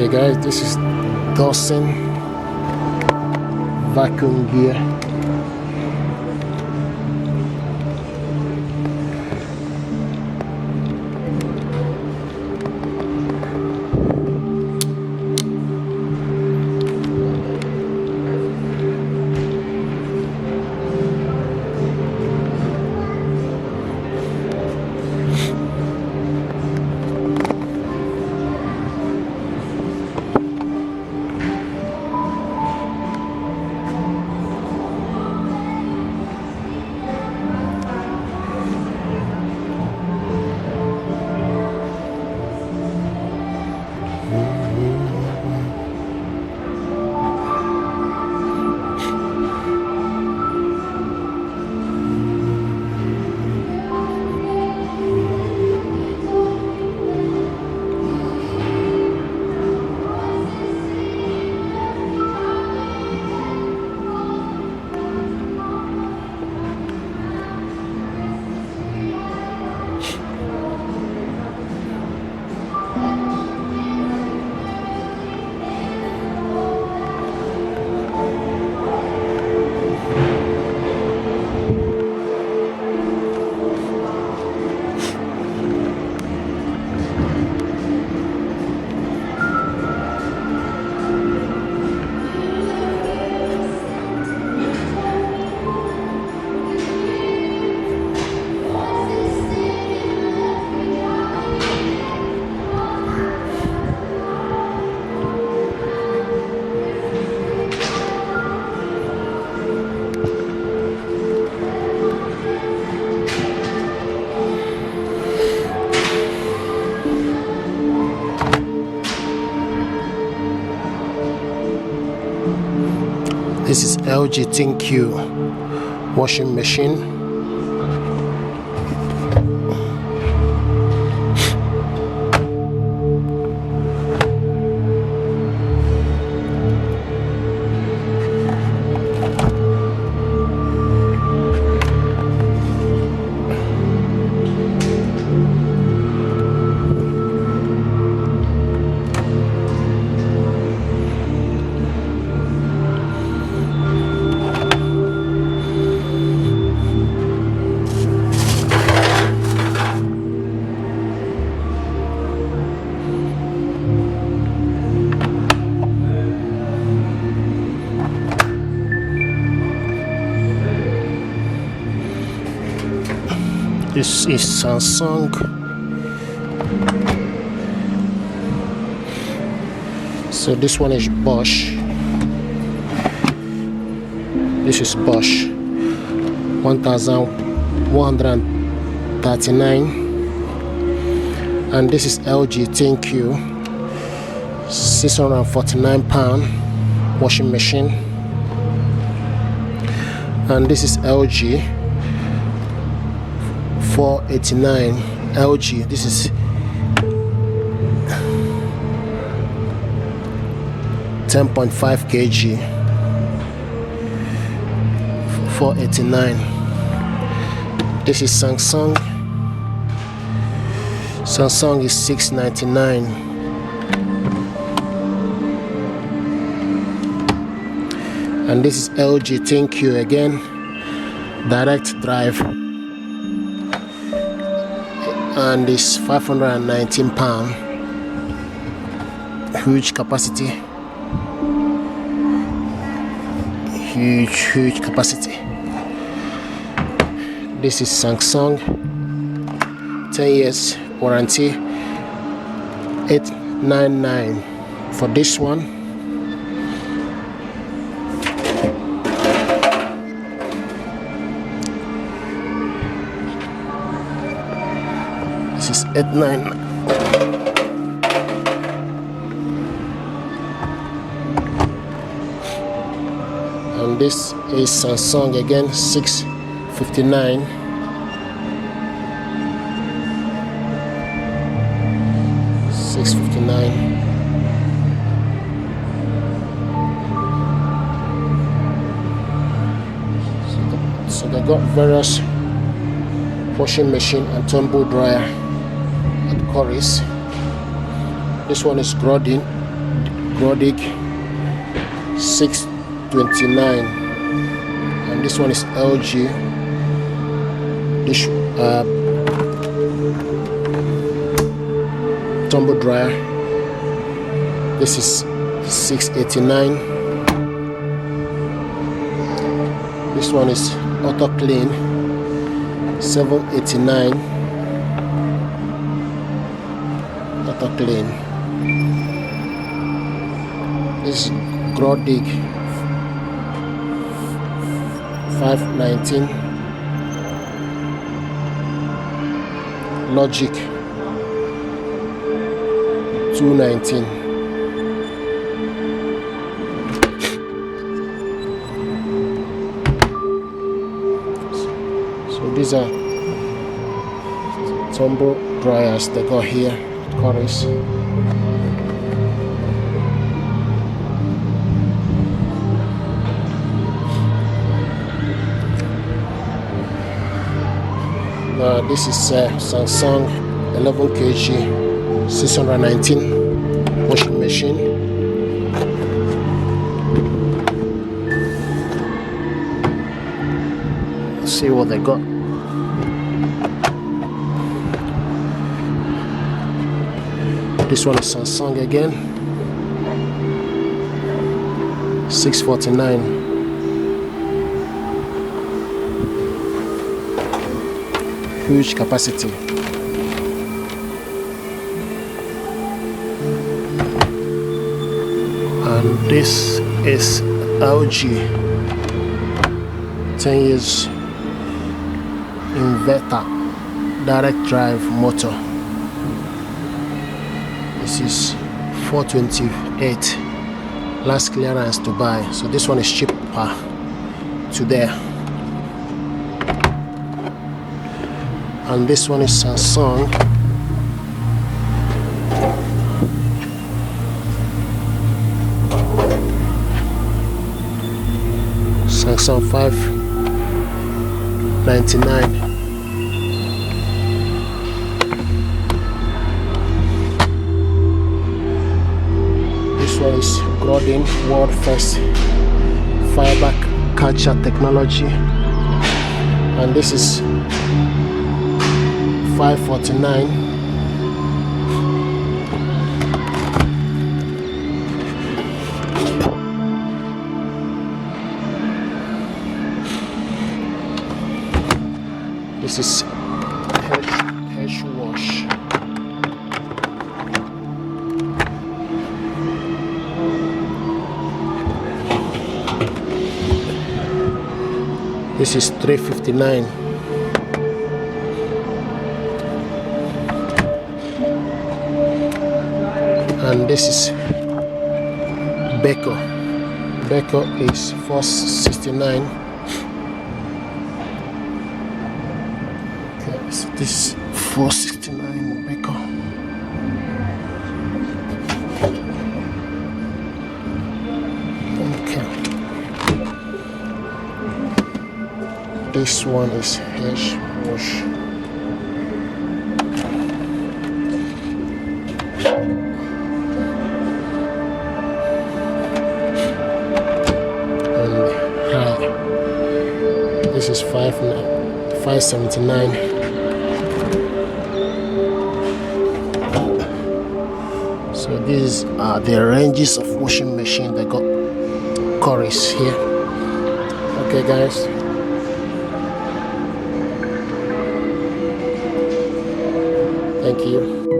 Okay guys, this is Dawson vacuum gear. This is LG ThinQ washing machine. This is Samsung. So this one is Bosch. This is Bosch 1139, and this is LG ThinQ £649 washing machine, and this is LG 489 LG. This is 10.5 kg 489. This is Samsung. Samsung is 699. And this is LG ThinQ again, direct drive, and it's £519. Huge capacity, huge capacity. This is Samsung, 10 years warranty, 899 for this one. This is 899. And this is Samsung again, 659. So they got various washing machine and tumble dryer at Corys. This one is Grodin Grodig 629, and this one is LG dish tumble dryer. This is 689. This one is auto clean 789. Auto clean. This is Grodig 519. Logic 219. So these are tumble dryers they got here at Corys. This is Samsung 11 kg 619 washing machine. Let's see what they got. This one is Samsung again, 649. Huge capacity. And this is LG 10 years inverter direct drive motor. This is 428 last clearance to buy, so this one is cheaper to there. And this one is Samsung Samsung 599. This one is Grodig world first fiber catcher technology, and this is 549. This is hedge wash. This is 359. And this is Beko. Beko is 469. Okay, so this is 469 Beko. Okay. This one is hedge wash. This is 579. So these are the ranges of washing machine that got Corys here. Okay guys, thank you.